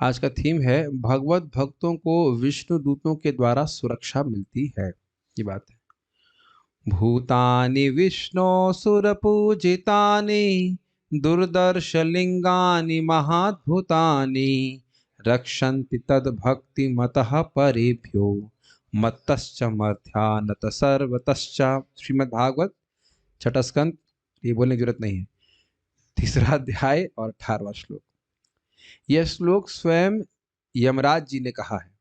आज का थीम है भगवत भक्तों को विष्णु दूतों के द्वारा सुरक्षा मिलती है। ये बात है। भूतानि विष्णो सुरपूजितानि दुर्दर्श लिंगानि महाद्भुतानि रक्षन्ति तद्भक्ति मतः परेभ्यो मत्तश्च मध्यानत सर्वतश्च। श्रीमद् भागवत छठा स्कंद। ये बोलने की जरूरत नहीं है। तीसरा अध्याय और 18वां श्लोक। यह श्लोक स्वयं यमराज जी ने कहा है।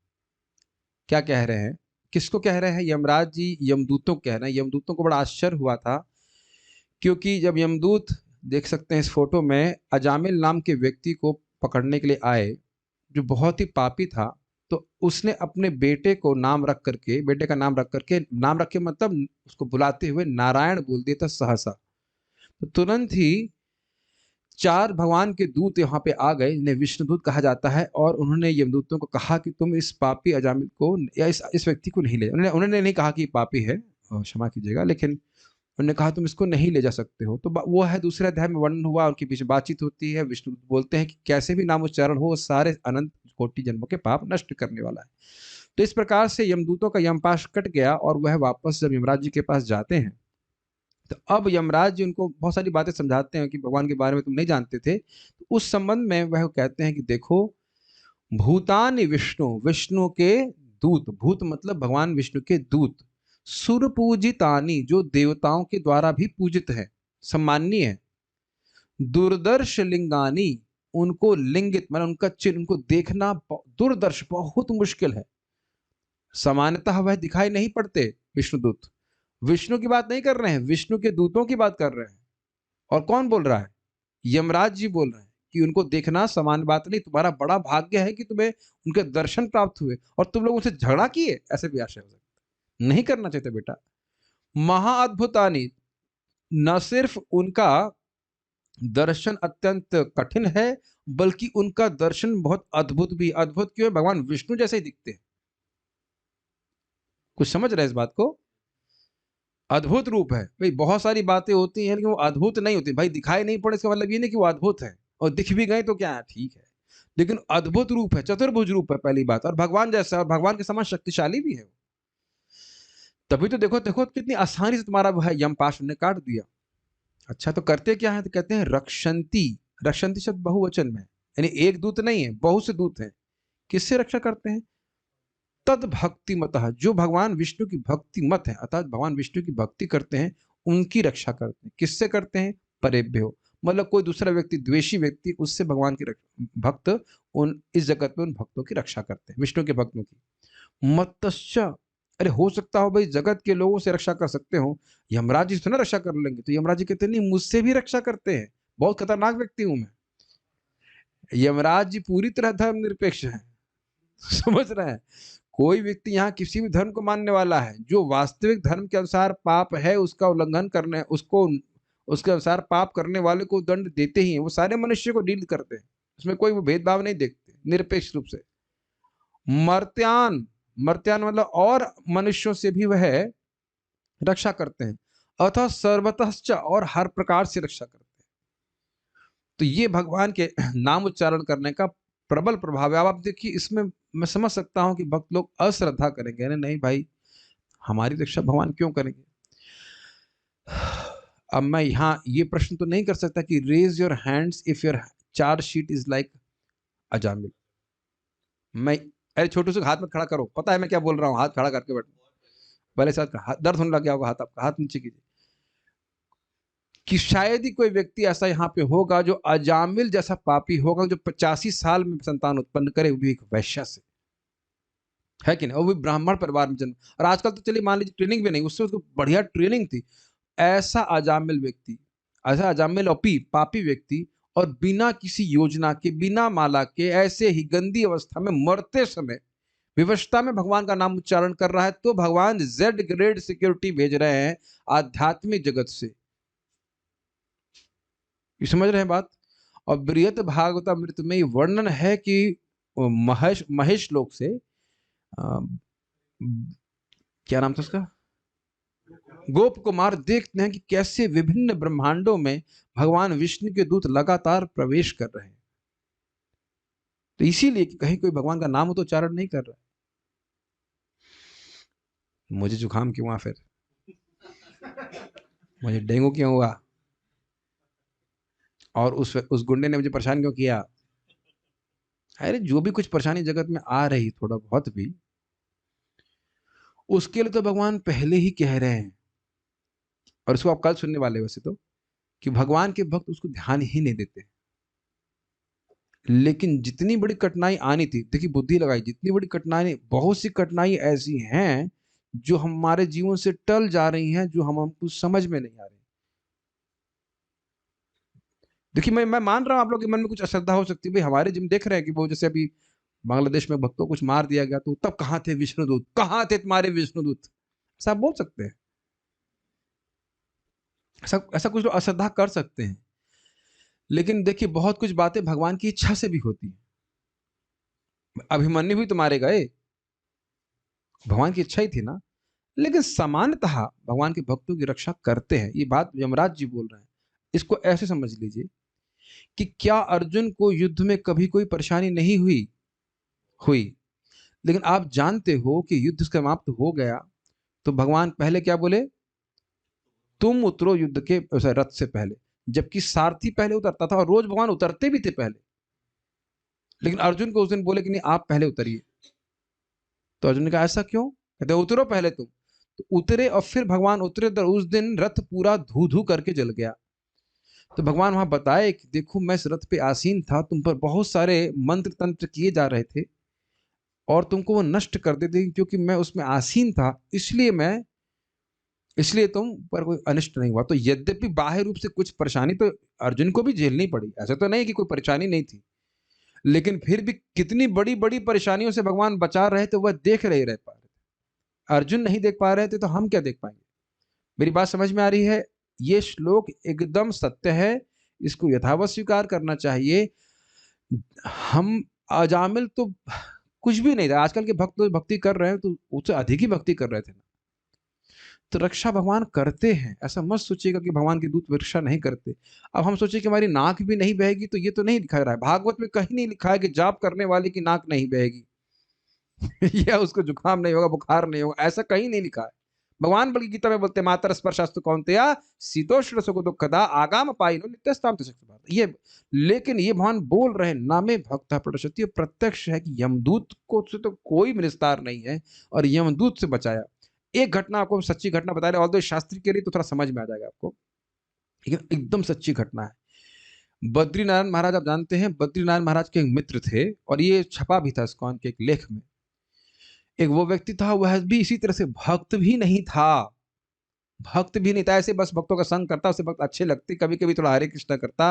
क्या कह रहे हैं? किसको कह रहे हैं? यमराज जी यमदूतों को कह रहे हैं। यमदूतों को बड़ा आश्चर्य हुआ था, क्योंकि जब यमदूत, देख सकते हैं इस फोटो में, अजामिल नाम के व्यक्ति को पकड़ने के लिए आए, जो बहुत ही पापी था, तो उसने अपने बेटे को नाम रख करके, बेटे का नाम रख करके, नाम रख के मतलब उसको बुलाते हुए नारायण बोल दिया था सहसा। तो तुरंत ही 4 भगवान के दूत यहाँ पे आ गए, इन्हें विष्णुदूत कहा जाता है, और उन्होंने यमदूतों को कहा कि तुम इस पापी अजामिल को या इस व्यक्ति को नहीं ले, उन्होंने नहीं कहा कि पापी है, क्षमा कीजिएगा, लेकिन उन्होंने कहा तुम इसको नहीं ले जा सकते हो। तो वो है दूसरे अध्याय में वर्णन हुआ, उनके बीच बातचीत होती है। विष्णु बोलते हैं कि कैसे भी नाम उच्चारण हो, सारे अनंत कोटि जन्मों के पाप नष्ट करने वाला है। तो इस प्रकार से यमदूतों का यमपाश कट गया, और वह वापस जब यमराज जी के पास जाते हैं, तो अब यमराज जी उनको बहुत सारी बातें समझाते हैं कि भगवान के बारे में तुम नहीं जानते थे। तो उस संबंध में वह कहते हैं कि देखो, भूतानि विष्णु, विष्णु के दूत, भूत मतलब भगवान विष्णु के दूत, सुर पूजितानि, जो देवताओं के द्वारा भी पूजित है, सम्माननीय है, दुर्दर्श लिंगानी, उनको लिंगित मतलब उनका चिन्ह, उनको देखना दुर्दर्श, बहुत मुश्किल है। सामान्यतः वह दिखाई नहीं पड़ते विष्णुदूत। विष्णु की बात नहीं कर रहे हैं, विष्णु के दूतों की बात कर रहे हैं। और कौन बोल रहा है? यमराज जी बोल रहे हैं कि उनको देखना सामान्य बात नहीं, तुम्हारा बड़ा भाग्य है कि तुम्हें उनके दर्शन प्राप्त हुए, और तुम लोग उनसे झगड़ा किए, ऐसे भी आशय हो सकता, नहीं करना चाहिए बेटा। महाअद्भुतानि, न सिर्फ उनका दर्शन अत्यंत कठिन है, बल्कि उनका दर्शन बहुत अद्भुत भी। अद्भुत क्यों है? भगवान विष्णु जैसे ही दिखते हैं। कुछ समझ रहे हैं इस बात को? अद्भुत रूप है भाई। बहुत सारी बातें होती हैं, लेकिन वो अद्भुत नहीं होती भाई। दिखाई नहीं पड़े इसका मतलब ये नहीं कि वो अद्भुत है, और दिख भी गए तो क्या है, ठीक है, लेकिन अद्भुत रूप है, चतुर्भुज रूप है, पहली बात। और भगवान जैसा, और भगवान के समान शक्तिशाली भी है। तभी तो देखो देखो कितनी आसानी से तुम्हारा वह यमपाश ने काट दिया। अच्छा, तो करते क्या है? तो कहते हैं रक्षंती। रक्षंती शब्द बहुवचन में है, यानी एक दूत नहीं है, बहुत से दूत हैं। किससे रक्षा करते हैं? तद भक्ति मत, जो भगवान विष्णु की भक्ति मत है, अर्थात भगवान विष्णु की भक्ति करते हैं, उनकी रक्षा करते हैं। किससे करते हैं? परेभ्यो, मतलब कोई दूसरा व्यक्ति, द्वेषी व्यक्ति, उससे भगवान के भक्त उन इस जगत में उन भक्तों की रक्षा करते हैं, विष्णु के भक्तों की। मत्स्य, अरे हो सकता हो भाई जगत के लोगों से रक्षा कर सकते हो, यमराज जी से ना रक्षा कर लेंगे? तो यमराज जी कहते नहीं, मुझसे भी रक्षा करते हैं, बहुत खतरनाक व्यक्ति हूं मैं। यमराज जी पूरी तरह धर्मनिरपेक्ष है। समझ रहे हैं? कोई व्यक्ति यहाँ किसी भी धर्म को मानने वाला है, जो वास्तविक धर्म के अनुसार पाप है उसका उल्लंघन करने, उसको उसके अनुसार पाप करने वाले को दंड देते ही हैं। वो सारे मनुष्य को डील करते हैं, उसमें कोई वो भेदभाव नहीं देखते, निरपेक्ष रूप से। मर्त्यान, मर्त्यान मतलब और मनुष्यों से भी वह रक्षा करते हैं, अतः सर्वतश्च, और हर प्रकार से रक्षा करते हैं। तो ये भगवान के नाम उच्चारण करने का प्रबल प्रभाव है। अब आप देखिए, इसमें मैं समझ सकता हूं कि भक्त लोग अश्रद्धा करेंगे, नहीं भाई, हमारी रक्षा भगवान क्यों करेंगे? अब मैं यहाँ ये प्रश्न तो नहीं कर सकता कि raise your hands if your charge sheet is like Ajamil. मैं, अरे छोटू से हाथ में खड़ा करो, पता है मैं क्या बोल रहा हूँ, हाथ खड़ा करके बैठो। पहले साथ दर्द होने लग गया होगा, हाथ आपका, हाथ नीचे कीजिए। कि शायद ही कोई व्यक्ति ऐसा यहाँ पे होगा जो अजामिल जैसा पापी होगा, जो 85 साल में संतान उत्पन्न करे, वो भी एक वैश्या से, है कि नहीं, वो भी ब्राह्मण परिवार में जन्म। और आजकल तो चलिए मान लीजिए ट्रेनिंग भी नहीं, उससे उसको बढ़िया ट्रेनिंग थी। ऐसा अजामिल व्यक्ति, ऐसा अजामिल अपी पापी व्यक्ति, और बिना किसी योजना के, बिना माला के, ऐसे ही गंदी अवस्था में मरते समय विवशता में भगवान का नाम उच्चारण कर रहा है, तो भगवान जेड ग्रेड सिक्योरिटी भेज रहे हैं आध्यात्मिक जगत से। ये समझ रहे हैं बात? और बृहत भागवतामृत में ये वर्णन है कि महेश महेश लोक से क्या नाम था उसका, गोप कुमार देखते हैं कि कैसे विभिन्न ब्रह्मांडों में भगवान विष्णु के दूत लगातार प्रवेश कर रहे हैं। तो इसीलिए कि कहीं कोई भगवान का नाम हो तो उच्चारण नहीं कर रहा। मुझे जुकाम क्यों हुआ फिर, मुझे डेंगू क्यों हुआ, और उस गुंडे ने मुझे परेशान क्यों किया। अरे जो भी कुछ परेशानी जगत में आ रही थोड़ा बहुत भी, उसके लिए तो भगवान पहले ही कह रहे हैं, और इसको आप कल सुनने वाले हैं वैसे तो, कि भगवान के भक्त उसको ध्यान ही नहीं देते। लेकिन जितनी बड़ी कठिनाई आनी थी, देखिए बुद्धि लगाई, जितनी बड़ी कठिनाई, बहुत सी कठिनाई ऐसी हैं जो हमारे जीवन से टल जा रही हैं, जो हम हमको समझ में नहीं आ रही। देखिए मैं मान रहा हूं आप लोग के मन में कुछ अश्रद्धा हो सकती है, भाई हमारे जिम देख रहे हैं कि वो जैसे अभी बांग्लादेश में भक्तों को कुछ मार दिया गया, तो तब कहाँ थे विष्णुदूत, कहाँ थे तुम्हारे विष्णुदूत, ऐसा आप बोल सकते हैं। ऐसा ऐसा कुछ लोग अश्रद्धा कर सकते हैं, लेकिन देखिए बहुत कुछ बातें भगवान की इच्छा से भी होती है। अभिमन्यु भी तो मारे गए, भगवान की इच्छा ही थी ना। लेकिन सामान्यतः भगवान के भक्तों की रक्षा करते हैं, ये बात यमराज जी बोल रहे हैं। इसको ऐसे समझ लीजिए कि क्या अर्जुन को युद्ध में कभी कोई परेशानी नहीं हुई, हुई। लेकिन आप जानते हो कि युद्ध समाप्त हो गया तो भगवान पहले क्या बोले, तुम उतरो युद्ध के रथ से पहले, जबकि सारथी पहले उतरता था और रोज भगवान उतरते भी थे पहले। लेकिन अर्जुन को उस दिन बोले कि नहीं आप पहले उतरिए। तो अर्जुन ने कहा ऐसा क्यों, कहते उतरो पहले तुम। तो उतरे और फिर भगवान उतरे, तो उस दिन रथ पूरा धू धू करके जल गया। तो भगवान वहां बताए कि देखो मैं इस रथ पे आसीन था, तुम पर बहुत सारे मंत्र तंत्र किए जा रहे थे और तुमको वो नष्ट कर देते, क्योंकि मैं उसमें आसीन था, इसलिए तुम पर कोई अनिष्ट नहीं हुआ। तो यद्यपि बाह्य रूप से कुछ परेशानी तो अर्जुन को भी झेलनी पड़ी, ऐसा तो नहीं कि कोई परेशानी नहीं थी, लेकिन फिर भी कितनी बड़ी बड़ी परेशानियों से भगवान बचा रहे थे वह देख रह पा रहे थे। अर्जुन नहीं देख पा रहे थे तो हम क्या देख पाएंगे। मेरी बात समझ में आ रही है। ये श्लोक एकदम सत्य है, इसको यथावत स्वीकार करना चाहिए। हम अजामिल तो कुछ भी नहीं था, आजकल के भक्त तो भक्ति कर रहे हैं तो उससे अधिक ही भक्ति कर रहे थे ना। तो रक्षा भगवान करते हैं, ऐसा मत सोचिएगा कि भगवान के दूत रक्षा नहीं करते। अब हम सोचे कि हमारी नाक भी नहीं बहेगी, तो ये तो नहीं लिखा रहा है भागवत में, कहीं नहीं लिखा है कि जाप करने वाले की नाक नहीं बहेगी या उसको जुकाम नहीं होगा, बुखार नहीं होगा, ऐसा कहीं नहीं लिखा है। भगवान बल्कि गीता में बोलते मातर स्पर्शास्तु कौन्तेया शीतोष्ण सुख दुखदा आगाम पाइनो नित्यस्ताम ये। लेकिन ये भगवान बोल रहे नामे भक्त प्रदर्शति, प्रत्यक्ष है कि यमदूत को से तो कोई विस्तार नहीं है और यमदूत से बचाया। एक घटना आपको सच्ची घटना बता रहे, ऑल्दो शास्त्री के लिए तो थोड़ा समझ में आ जाएगा आपको, लेकिन एकदम सच्ची घटना है। बद्रीनारायण महाराज आप जानते हैं, बद्रीनारायण महाराज के एक मित्र थे और ये छपा भी था इस्कॉन के एक लेख में। एक वो व्यक्ति था, वह भी इसी तरह से भक्त भी नहीं था, भक्त भी नहीं था, ऐसे बस भक्तों का संग करता, उसे भक्त अच्छे लगते, कभी कभी थोड़ा हरे कृष्णा करता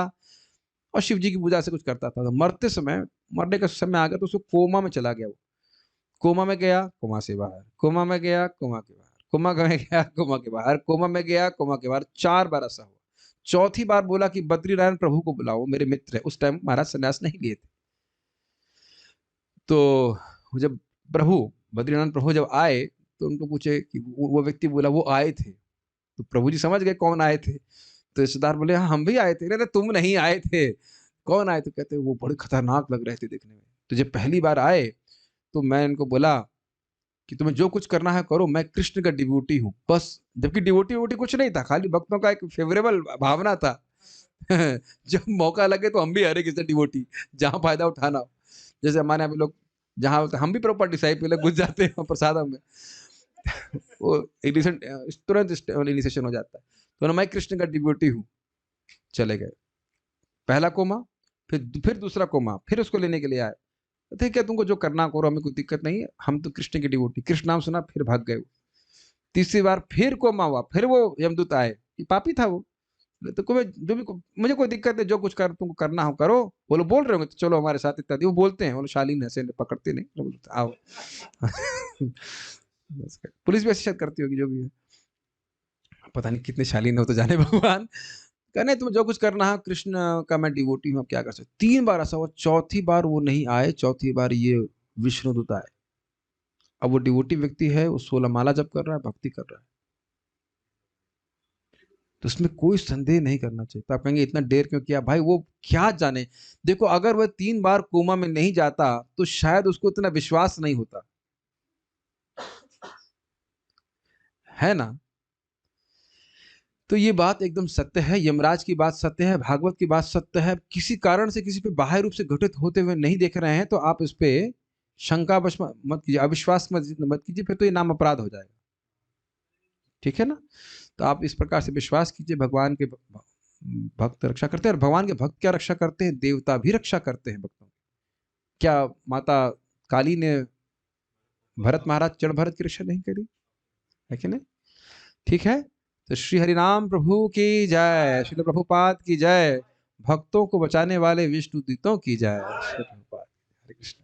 और शिव जी की पूजा से कुछ करता था। तो मरते समय, मरने का समय आ गया तो उसको कोमा में चला गया। वो कोमा में गया, कोमा से बाहर, कोमा में गया, कोमा के बाहर, कोमा में गया, कोमा के बाहर, कोमा में गया, कोमा के बाहर, 4 बार ऐसा हुआ। चौथी बार बोला कि बद्रीनारायण प्रभु को बुलाओ, मेरे मित्र है। उस टाइम महाराज संन्यास नहीं लिए थे। तो जब प्रभु बद्रीनारायण प्रभु जब आए तो उनको पूछे कि वो व्यक्ति बोला वो आए थे। तो प्रभु जी समझ गए कौन आए थे। तो रिश्तेदार बोले हाँ हम भी आए थे। नहीं तुम नहीं आए थे, कौन आए थे। कहते वो बड़े खतरनाक लग रहे थे देखने में। तो जब पहली बार आए तो मैं इनको बोला कि तुम्हें जो कुछ करना है करो, मैं कृष्ण का डिवोटी हूँ बस। जबकि डिवोटी वोटी कुछ नहीं था, खाली भक्तों का एक फेवरेबल भावना था जब मौका लगे तो हम भी हरे कृष्ण डिवोटी, जहां फायदा उठाना हो। जैसे हमारे यहाँ पे लोग जहां हम भी प्रॉपर डिसाइपल घुस जाते हैं प्रसाद में वो इनिशिएशन तुरंत इनिशिएशन हो जाता है। तो मैं कृष्ण का डिवोटी हूँ, चले गए। पहला कोमा, फिर दूसरा कोमा, फिर उसको लेने के लिए आए। ठीक है तुमको जो करना करो, हमें कोई दिक्कत नहीं है, हम तो कृष्ण की डिवोटी। कृष्ण नाम सुना फिर भाग गए। तीसरी बार फिर कोमा हुआ, फिर वो यमदूत आए, पापी था वो। तो कोई जो भी मुझे कोई दिक्कत है, जो कुछ कर तुमको करना हो करो। वो लोग बोल रहे होंगे तो चलो हमारे साथ इत्यादि, वो बोलते हैं, वो शालीन ऐसे पकड़ते नहीं, आओ पुलिस भी ऐसी शायद करती होगी, जो भी है पता नहीं कितने शालीन हो तो जाने भगवान। कहने तुम जो कुछ करना है, कृष्ण का मैं डिवोटी हूँ, क्या कर सकते। 3 बार ऐसा हुआ, चौथी बार वो नहीं आए, चौथी बार ये विष्णुदूत आए। अब वो डिवोटी व्यक्ति है, वो 16 माला जप कर रहा है, भक्ति कर रहा है। तो उसमें कोई संदेह नहीं करना चाहिए। तो आप कहेंगे इतना देर क्यों किया भाई, वो क्या जाने। देखो अगर वह 3 बार कोमा में नहीं जाता तो शायद उसको इतना विश्वास नहीं होता, है ना। तो ये बात एकदम सत्य है, यमराज की बात सत्य है, भागवत की बात सत्य है। किसी कारण से किसी पे बाह्य रूप से घटित होते हुए नहीं देख रहे हैं तो आप इस पे शंका बश मत कीजिए, अविश्वास मत कीजिए, फिर तो ये नाम अपराध हो जाएगा। ठीक है ना। तो आप इस प्रकार से विश्वास कीजिए, भगवान के भक्त रक्षा करते हैं। और भगवान के भक्त क्या रक्षा करते हैं, देवता भी रक्षा करते हैं भक्तों की। क्या माता काली ने भरत महाराज चरण भरत की रक्षा नहीं करी, है कि नहीं। ठीक है। तो श्री हरिनाम प्रभु की जय, श्रील प्रभुपाद की जय, भक्तों को बचाने वाले विष्णु दूतों की जय। श्री प्रभुपाद, हरे कृष्ण।